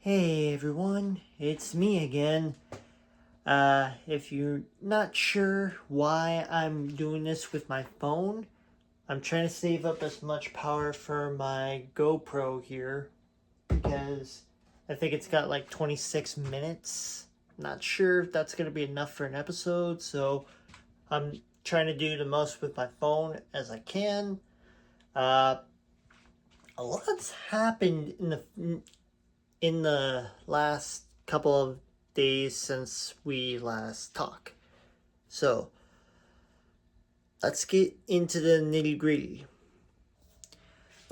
Hey everyone, it's me again. If you're not sure why I'm doing this with my phone, I'm trying to save up as much power for my GoPro here because I think it's got like 26 minutes. Not sure if that's going to be enough for an episode, so I'm trying to do the most with my phone as I can. Uh, a lot's happened in the last couple of days since we last talked. So, let's get into the nitty gritty.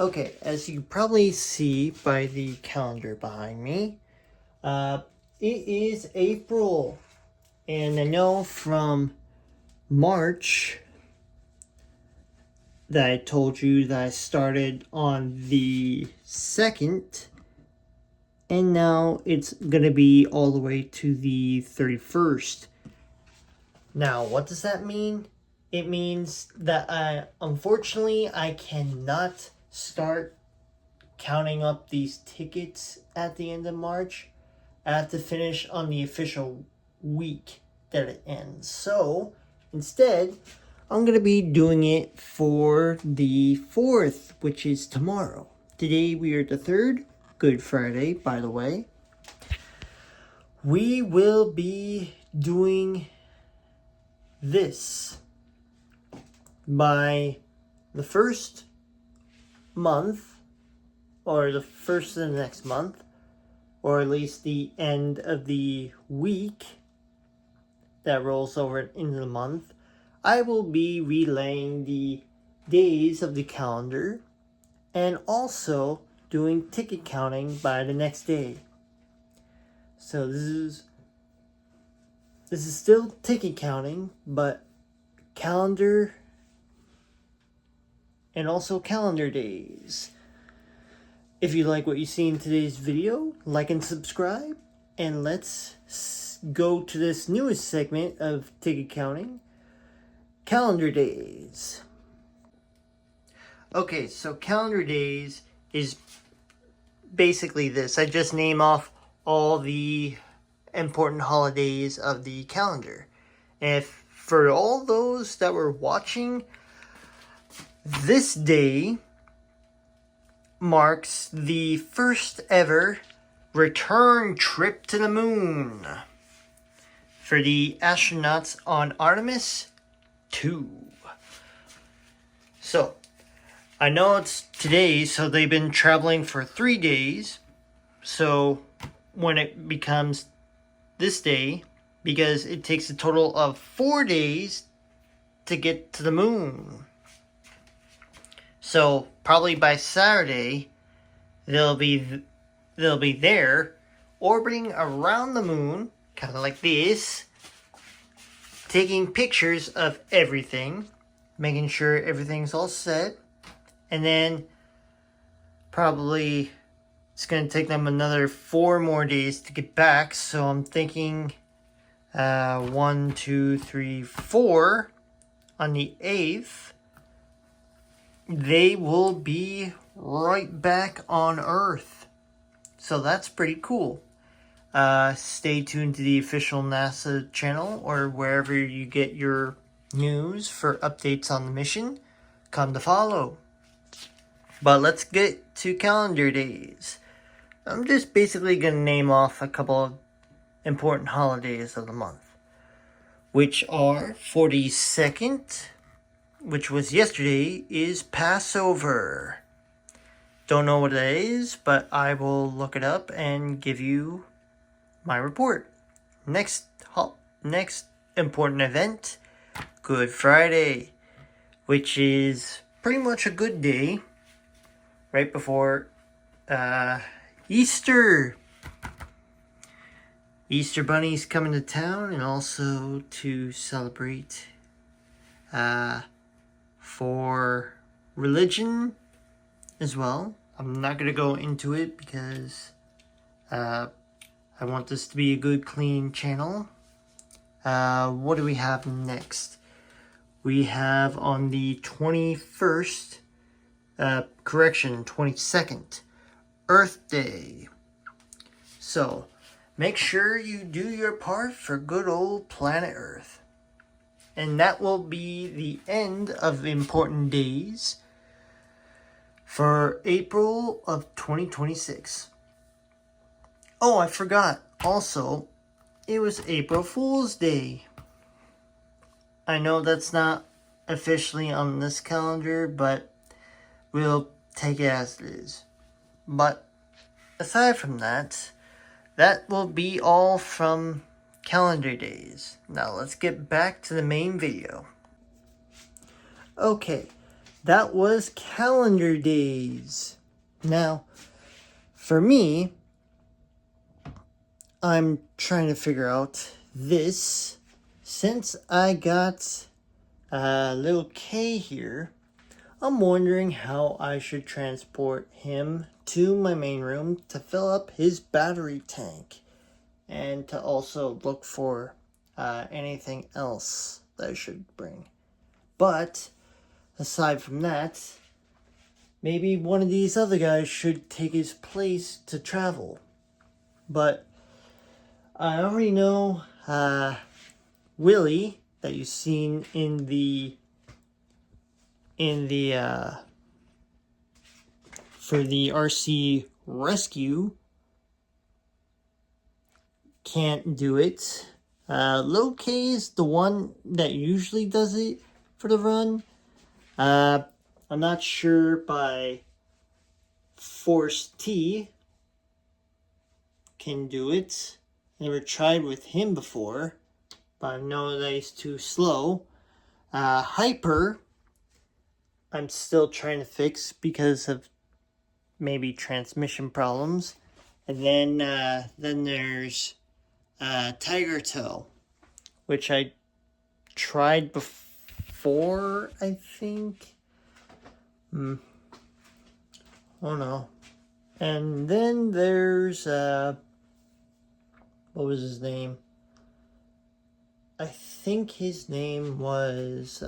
Okay, as you probably see by the calendar behind me, it is April. And I know from March that I told you that I started on the 2nd, and now it's gonna be all the way to the 31st. Now, what does that mean? It means that unfortunately, I cannot start counting up these tickets at the end of March. I have to finish on the official week that it ends. So, instead, I'm going to be doing it for the 4th, which is tomorrow. Today we are the 3rd, Good Friday, by the way. We will be doing this by the first month, or the first of the next month, or at least the end of the week that rolls over into the month, I will be relaying the days of the calendar and also doing ticket counting by the next day. So this is still ticket counting, but calendar and also calendar days. If you like what you see in today's video, like and subscribe, and let's go to this newest segment of ticket counting, calendar days. Okay, so calendar days is basically this. I just name off all the important holidays of the calendar. And if for all those that were watching, this day marks the first ever return trip to the moon for the astronauts on Artemis 2. So, I know it's today, so they've been traveling for 3 days. So, when it becomes this day, because it takes a total of 4 days to get to the moon. So probably by Saturday, they'll be there, orbiting around the moon, kind of like this, taking pictures of everything, making sure everything's all set, and then probably it's going to take them another 4 more days to get back. So I'm thinking 1, 2, 3, 4 on the 8th. They will be right back on Earth. So that's pretty cool. Stay tuned to the official NASA channel or wherever you get your news for updates on the mission. Come to follow. But let's get to calendar days. I'm just basically going to name off a couple of important holidays of the month, which are 42nd, which was yesterday, is Passover. Don't know what it is, but I will look it up and give you my report. Next important event, Good Friday, which is pretty much a good day right before Easter. Easter Bunny's coming to town, and also to celebrate for religion as well. I'm not going to go into it because I want this to be a good, clean channel. What do we have next? We have on the 21st, 22nd, Earth Day. So, make sure you do your part for good old planet Earth. And that will be the end of important days for April of 2026. Oh, I forgot. Also, it was April Fool's Day. I know that's not officially on this calendar, but we'll take it as it is. But aside from that, that will be all from calendar days. Now let's get back to the main video. Okay, that was calendar days. Now, for me, I'm trying to figure out this. Since I got little K here, I'm wondering how I should transport him to my main room to fill up his battery tank and to also look for anything else that I should bring. But aside from that, maybe one of these other guys should take his place to travel. But I already know Willie that you've seen in the for the RC rescue can't do it. Lil K is the one that usually does it for the run. I'm not sure by Force T can do it. Never tried with him before, but I know that he's too slow. Hyper, I'm still trying to fix because of maybe transmission problems. And then there's Tiger Toe, which I tried before, I think. Oh no. And then there's what was his name? I think his name was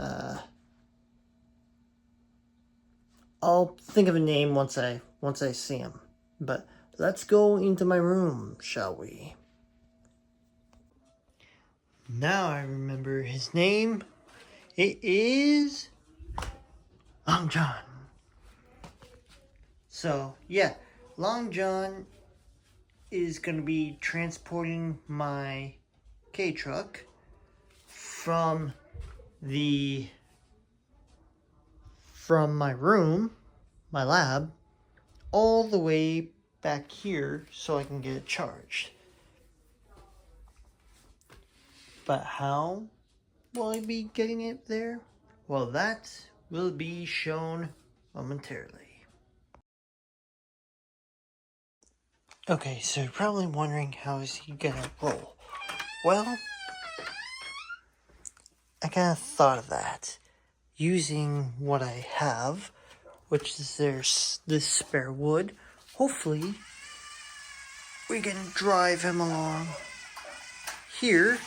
I'll think of a name once I see him. But let's go into my room, shall we? Now I remember his name. It is Long John. So, yeah, Long John is going to be transporting my K-Truck from my room, my lab, all the way back here so I can get it charged. But how will I be getting it there? Well, that will be shown momentarily. Okay, so you're probably wondering how is he gonna roll? Well, I kind of thought of that. Using what I have, which is this spare wood. Hopefully, we're gonna drive him along here.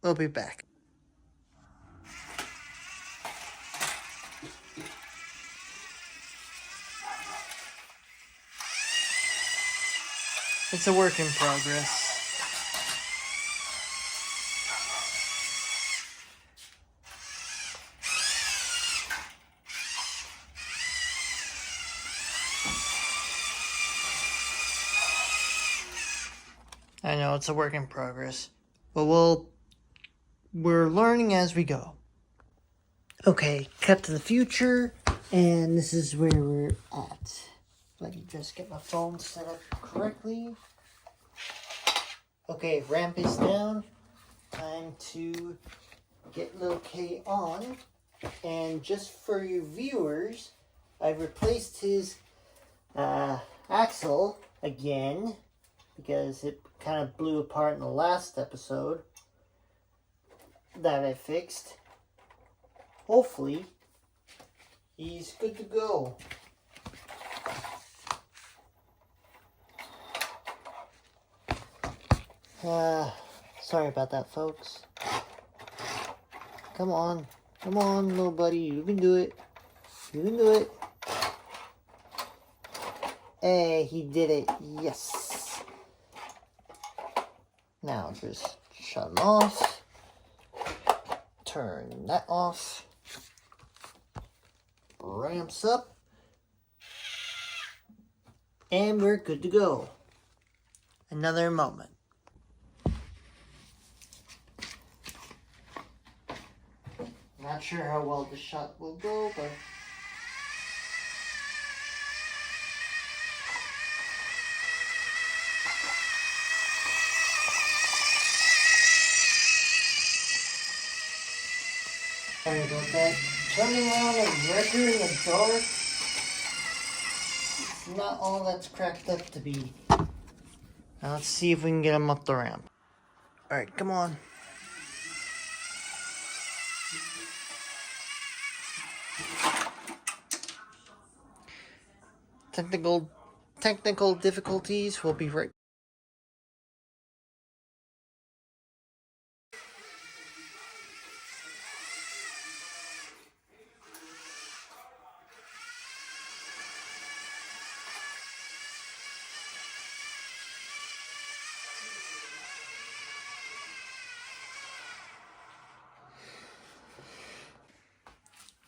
We'll be back. It's a work in progress. I know it's a work in progress, but we're learning as we go. Okay, cut to the future, and this is where we're at. Let me just get my phone set up correctly. Okay, ramp is down. Time to get Lil K on. And just for you viewers, I've replaced his axle again because it kind of blew apart in the last episode that I fixed. Hopefully, he's good to go. Sorry about that, folks. Come on, little buddy, you can do it. You can do it. Hey, he did it. Yes. Now just shut him off. Turn that off. Ramps up. And we're good to go. Another moment. Not sure how well the shot will go, but... Sorry about that. Turning on a record in the dark, it's not all that's cracked up to be. Now let's see if we can get him up the ramp. Alright, come on. Technical difficulties. We'll be right.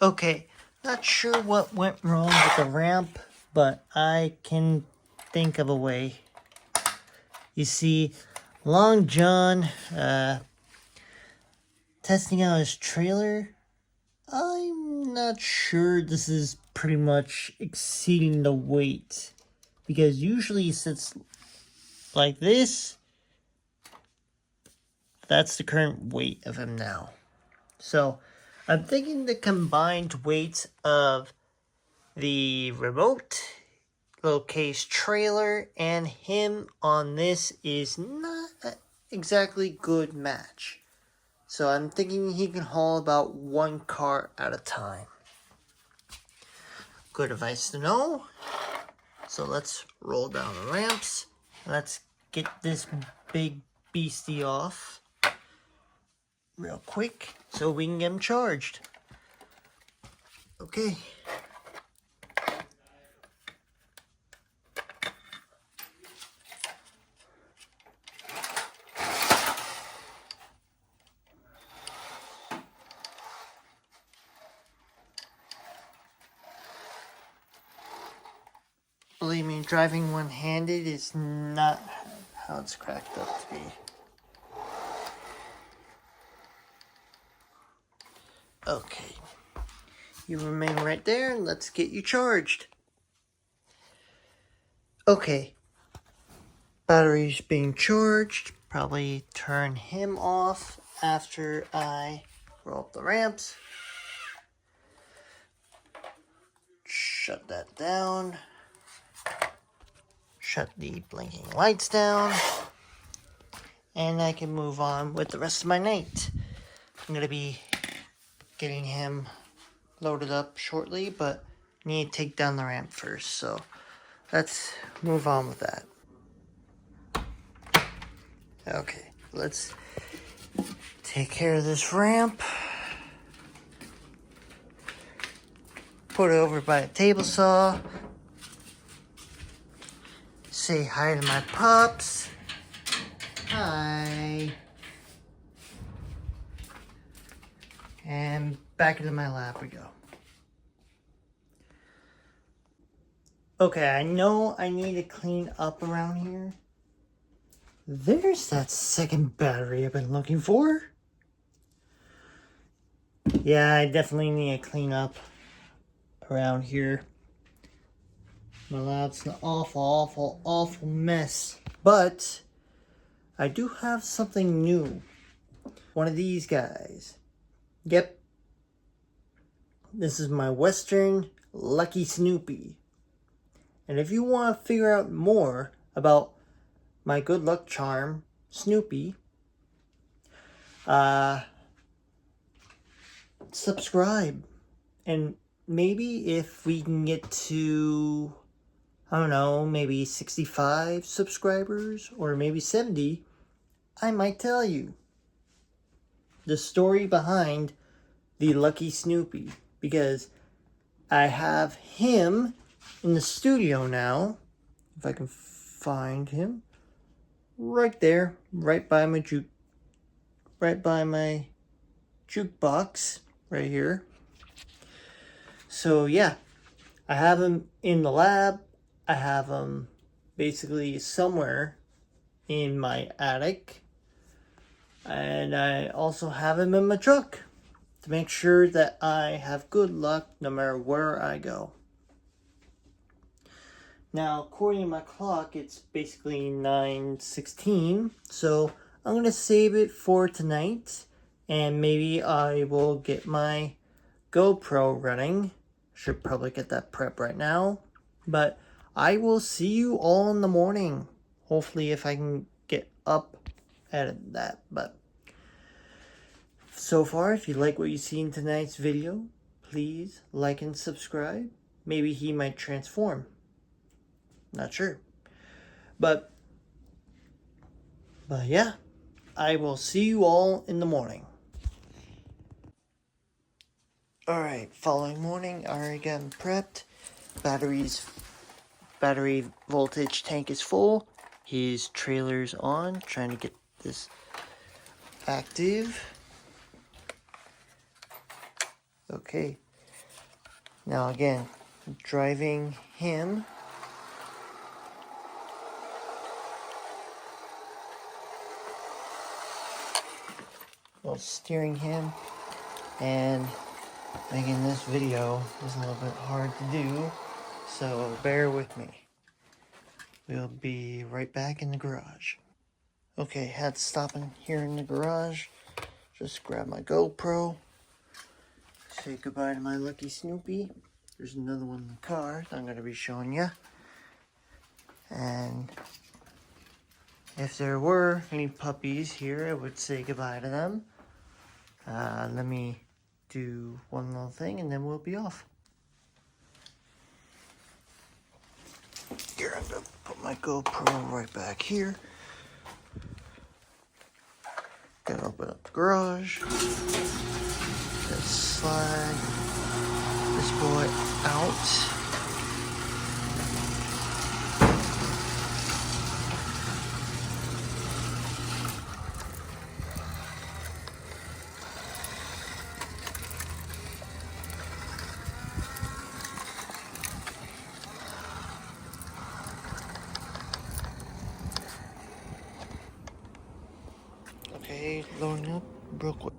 Okay, not sure what went wrong with the ramp, but I can think of a way. You see, Long John testing out his trailer. I'm not sure this is pretty much exceeding the weight, because usually he sits like this. That's the current weight of him now. So I'm thinking the combined weight of the remote, little case trailer, and him on this is not exactly good match. So I'm thinking he can haul about one car at a time. Good advice to know. So let's roll down the ramps. Let's get this big beastie off real quick so we can get him charged. Okay. Believe me, driving one-handed is not how it's cracked up to be. Okay. You remain right there and let's get you charged. Okay. Battery's being charged. Probably turn him off after I roll up the ramps. Shut that down. Shut the blinking lights down. And I can move on with the rest of my night. I'm going to be getting him loaded up shortly, but need to take down the ramp first. So let's move on with that. Okay, let's take care of this ramp. Put it over by a table saw. Say hi to my pups. Hi. And back into my lap we go. Okay, I know I need to clean up around here. There's that second battery I've been looking for. Yeah, I definitely need to clean up around here. My lab's an awful mess. But I do have something new. One of these guys. Yep. This is my Western Lucky Snoopy. And if you want to figure out more about my good luck charm, Snoopy, subscribe. And maybe if we can get to, I don't know, maybe 65 subscribers or maybe 70, I might tell you the story behind the Lucky Snoopy, because I have him in the studio now, if I can find him. Right there, right by my jukebox, right here. So yeah, I have him in the lab. I have him basically somewhere in my attic. And I also have him in my truck to make sure that I have good luck no matter where I go. Now, according to my clock, it's basically 9:16, so I'm going to save it for tonight, and maybe I will get my GoPro running. Should probably get that prep right now, but I will see you all in the morning. Hopefully, if I can get up at that, but so far, if you like what you see in tonight's video, please like and subscribe. Maybe he might transform. Not sure. But yeah, I will see you all in the morning. Alright, following morning, I already got him prepped. Battery voltage tank is full. His trailer's on, trying to get this active. Okay. Now again, driving him. Well, steering him, and making this video is a little bit hard to do, so bear with me. We'll be right back in the garage. Okay, had to stop in here in the garage. Just grab my GoPro. Say goodbye to my lucky Snoopy. There's another one in the car that I'm going to be showing you. And if there were any puppies here, I would say goodbye to them. Let me do one little thing and then we'll be off. Here, I'm going to put my GoPro right back here. Gonna open up the garage. Gonna slide this boy out. Okay, loading up real quick.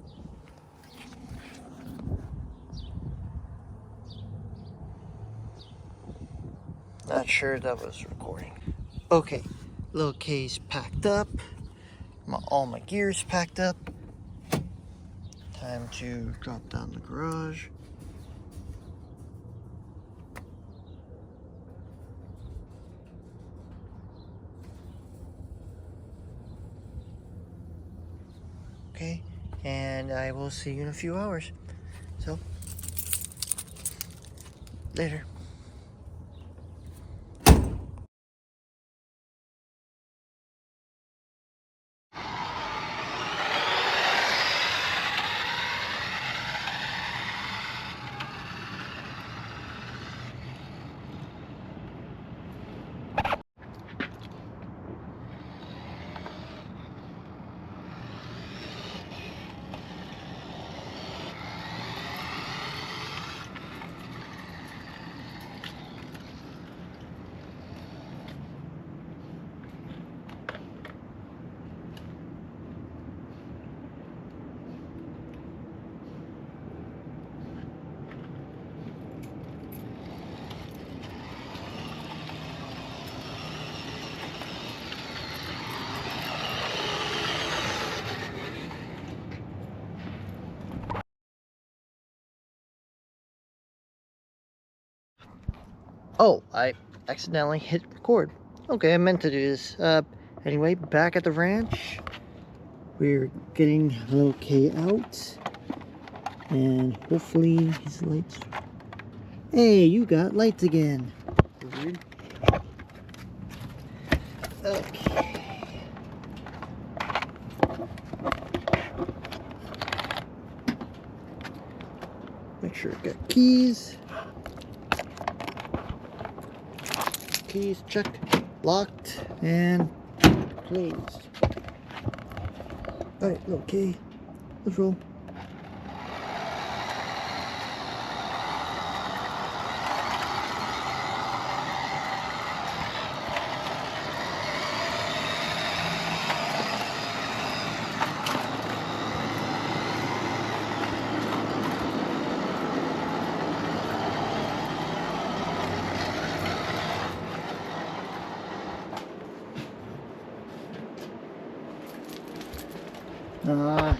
Not sure that was recording. Okay, little case packed up. All my gears packed up. Time to drop down the garage. Okay, and I will see you in a few hours. So, later. Oh, I accidentally hit record. Okay, I meant to do this. Anyway, back at the ranch. We're getting little K out. And hopefully his lights... Hey, you got lights again. Weird. Okay. Make sure I got keys. Keys, check. locked and closed. Alright, okay, let's roll.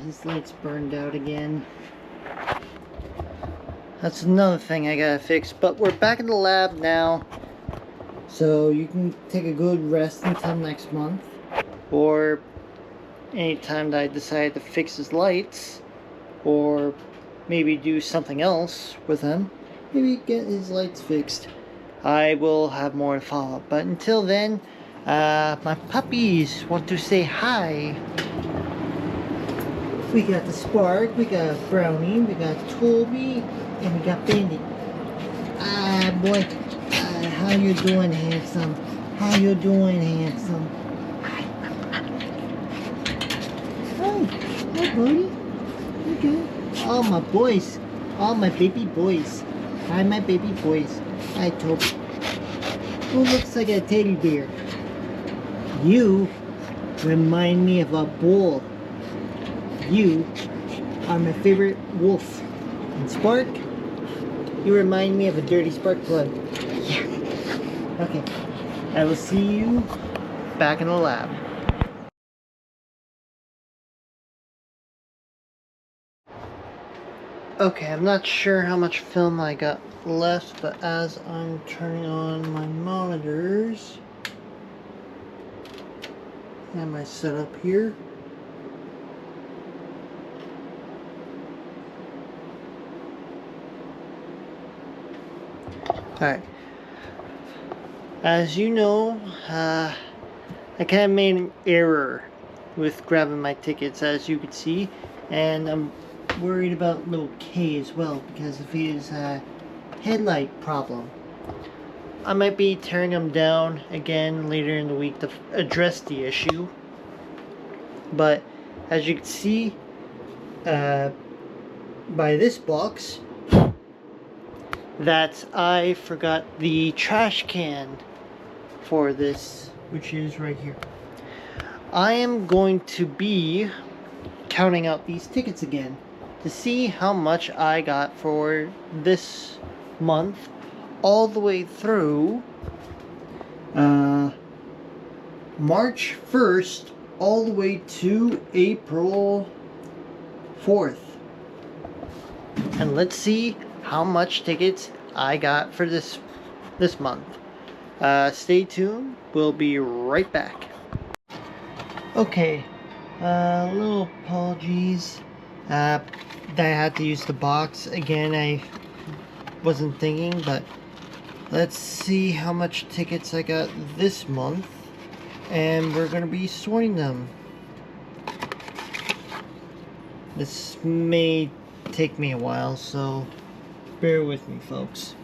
His light's burned out again. That's another thing I gotta fix, but we're back in the lab now. So you can take a good rest until next month. Or anytime that I decide to fix his lights. Or maybe do something else with him. Maybe get his lights fixed. I will have more to follow. But until then, my puppies want to say hi. We got the Spark, we got Brownie, we got Toby, and we got Bandit. Ah, boy. How you doing, handsome? How you doing, handsome? Hi. Hi, buddy. Okay. All my boys. All my baby boys. Hi, my baby boys. Hi, Toby. Who looks like a teddy bear? You remind me of a bull. You are my favorite wolf. And Spark, you remind me of a dirty spark plug. Yeah. Okay. I will see you back in the lab. Okay, I'm not sure how much film I got left, but as I'm turning on my monitors and my setup here, alright, as you know, I kind of made an error with grabbing my tickets, as you can see, and I'm worried about little K as well because of his headlight problem. I might be tearing them down again later in the week to address the issue, but as you can see by this box, that I forgot the trash can for this, which is right here. I am going to be counting out these tickets again to see how much I got for this month all the way through March 1st all the way to April 4th. And let's see how much tickets I got for this month. Stay tuned. We'll be right back. Okay. Little apologies that I had to use the box again. I wasn't thinking, but let's see how much tickets I got this month, and we're gonna be sorting them. This may take me a while, so bear with me, folks.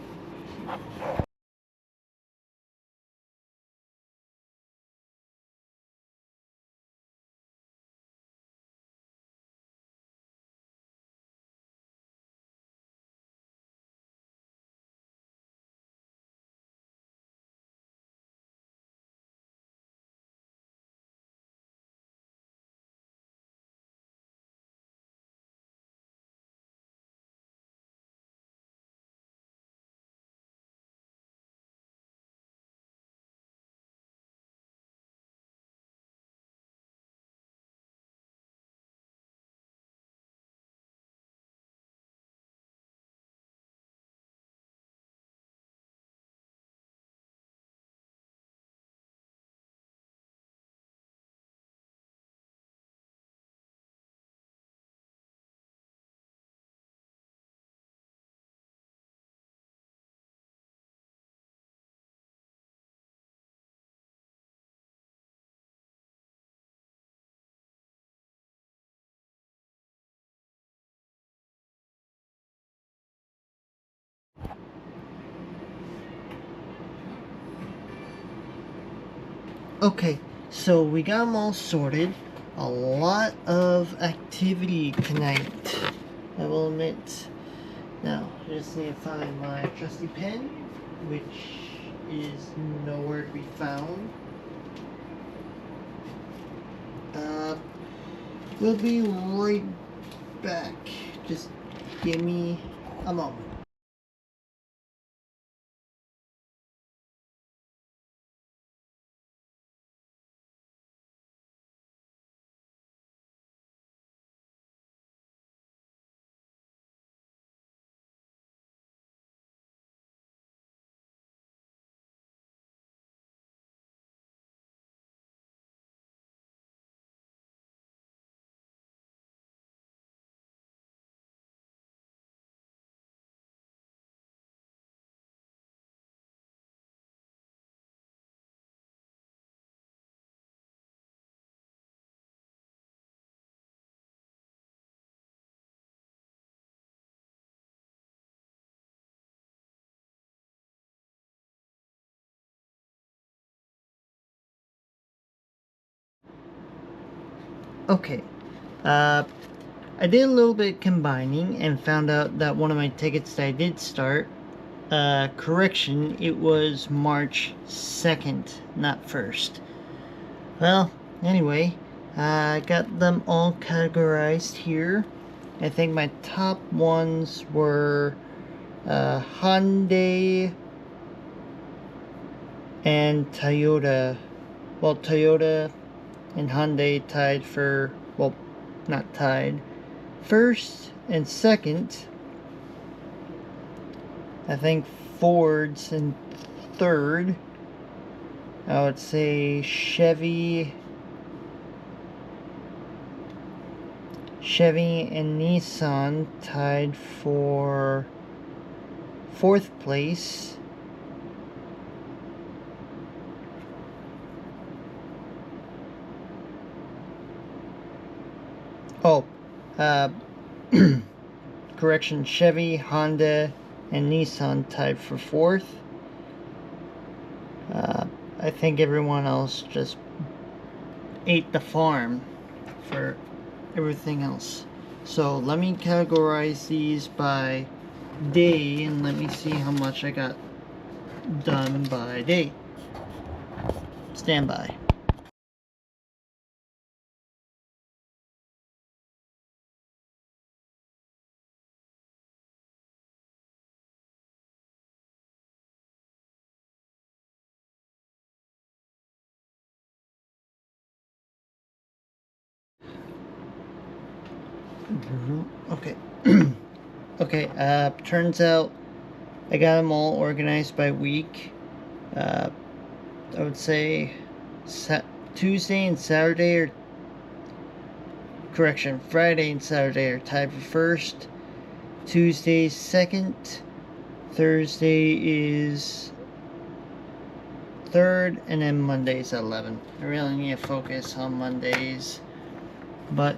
Okay, so we got them all sorted. A lot of activity tonight, I will admit. Now, I just need to find my trusty pen, which is nowhere to be found. We'll be right back. Just give me a moment. Okay, I did a little bit combining and found out that one of my tickets that I did start, correction, it was March 2nd, not 1st. Well, anyway, I got them all categorized here. I think my top ones were Hyundai and Toyota. Well, Toyota and Hyundai tied for, well, not tied, first and second. I think Ford's in third. I would say Chevy and Nissan tied for fourth place. Oh, uh, correction, Chevy, Honda, and Nissan tied for fourth. I think everyone else just ate the farm for everything else. So let me categorize these by day and let me see how much I got done by day. Stand by. Okay. Okay, turns out I got them all organized by week. I would say Tuesday and Saturday are, correction, Friday and Saturday are tied for first. Tuesday second. Thursday is third, and then Monday's 11. I really need to focus on Mondays. But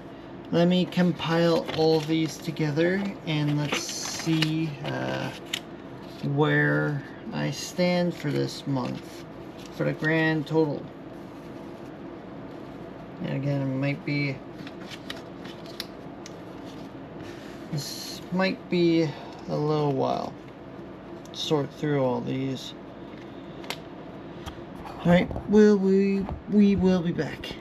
let me compile all of these together and let's see where I stand for this month for the grand total. And again, this might be a little while to sort through all these. Alright, we will be back.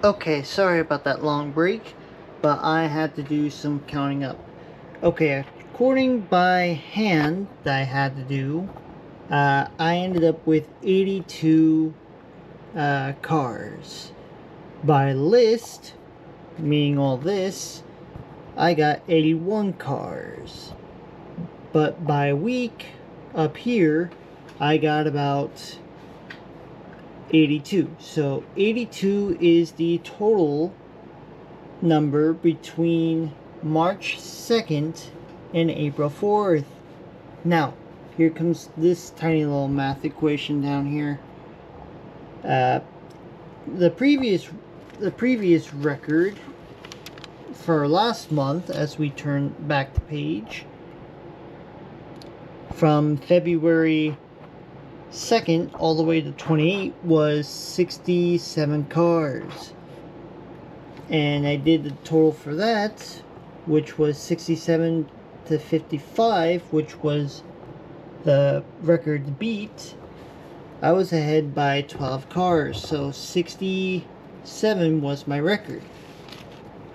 Okay, sorry about that long break, but I had to do some counting up. Okay, according by hand that I had to do, I ended up with 82 cars. By list, meaning all this, I got 81 cars. But by week, up here, I got about 82. So 82 is the total number between March 2nd and April 4th. Now, here comes this tiny little math equation down here. The previous record for last month, as we turn back the page, from February 2nd all the way to 28 was 67 cars. And I did the total for that, which was 67 to 55, which was the record beat. I was ahead by 12 cars, so 67 was my record.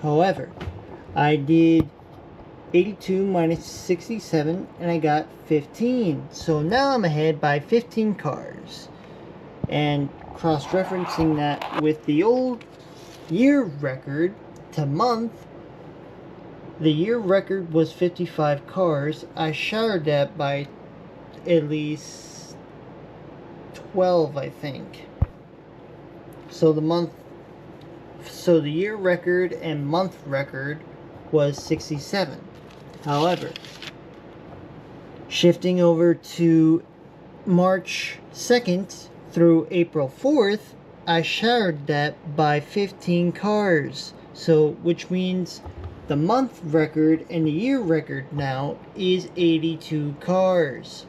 However, I did 82 minus 67 and I got 15. So now I'm ahead by 15 cars. And cross-referencing that with the old year record to month, the year record was 55 cars. I shattered that by at least 12, I think. So the year record and month record was 67. However, shifting over to March 2nd through April 4th, I shattered that by 15 cars. So, which means the month record and the year record now is 82 cars.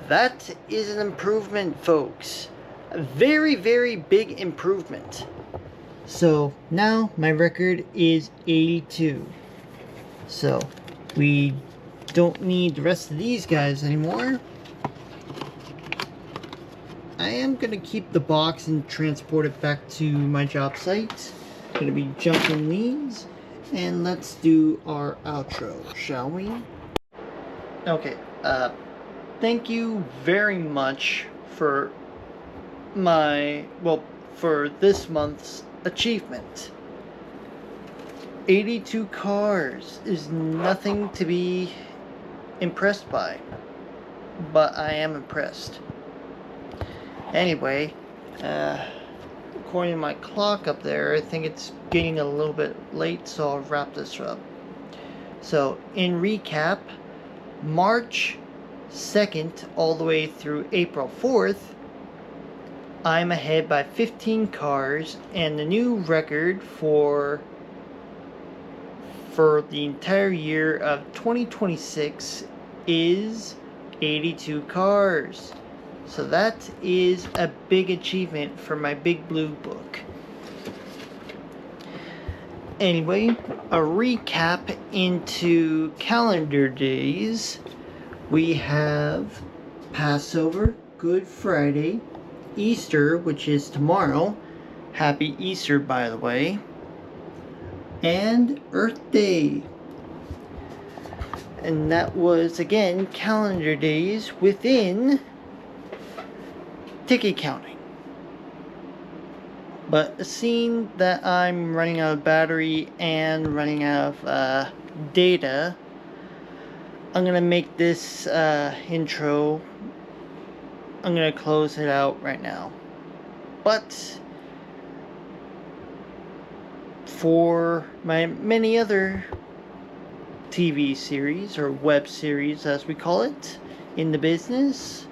That is an improvement, folks. A very, very big improvement. So now my record is 82. So we don't need the rest of these guys anymore. I am going to keep the box and transport it back to my job site. Going to be jumping these. And let's do our outro, shall we? Okay, thank you very much for for this month's achievement. 82 cars is nothing to be impressed by, but I am impressed. Anyway, according to my clock up there, I think it's getting a little bit late, so I'll wrap this up. So, in recap, March 2nd all the way through April 4th, I'm ahead by 15 cars, and the new record for the entire year of 2026 is 82 cars. So that is a big achievement for my Big Blue Book. Anyway, a recap into calendar days. We have Passover, Good Friday, Easter, which is tomorrow. Happy Easter, by the way. And Earth Day. And that was, again, calendar days within ticket counting. But seeing that I'm running out of battery and running out of data, I'm going to make this intro, I'm going to close it out right now. But for my many other TV series, or web series as we call it in the business,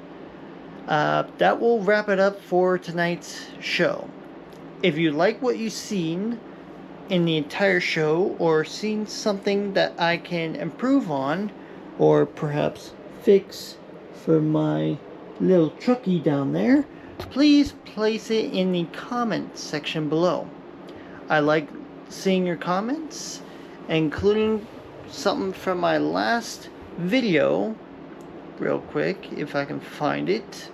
that will wrap it up for tonight's show. If you like what you've seen in the entire show, or seen something that I can improve on, or perhaps fix for my little truckie down there, please place it in the comments section below. I like seeing your comments, including something from my last video, real quick, if I can find it.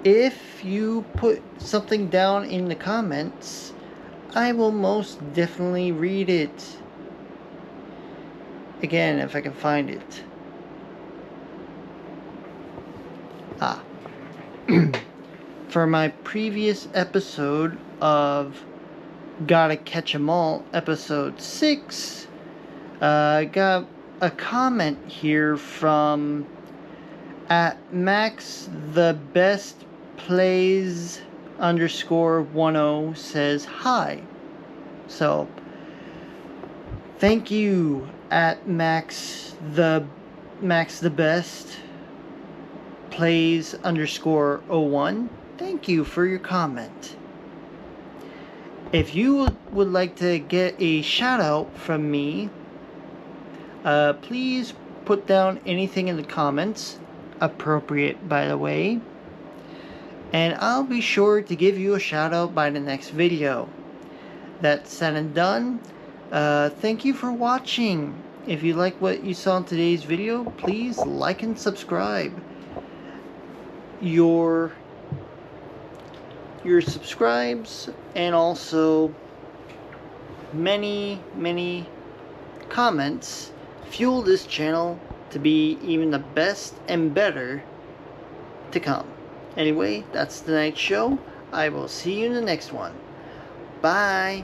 if you put something down in the comments, I will most definitely read it. Again, if I can find it. For my previous episode of Gotta Catch 'Em All, episode 6, I got a comment here from at Max the Best Plays _10 says hi. So thank you at Max the Best Plays _01. Thank you for your comment. If you would like to get a shout out from me, please put down anything in the comments, appropriate by the way, and I'll be sure to give you a shout out by the next video. That said and done, thank you for watching. If you like what you saw in today's video, please like and subscribe. Your subscribes and also many comments fuel this channel to be even the best and better to come. Anyway, that's tonight's show. I will see you in the next one. Bye.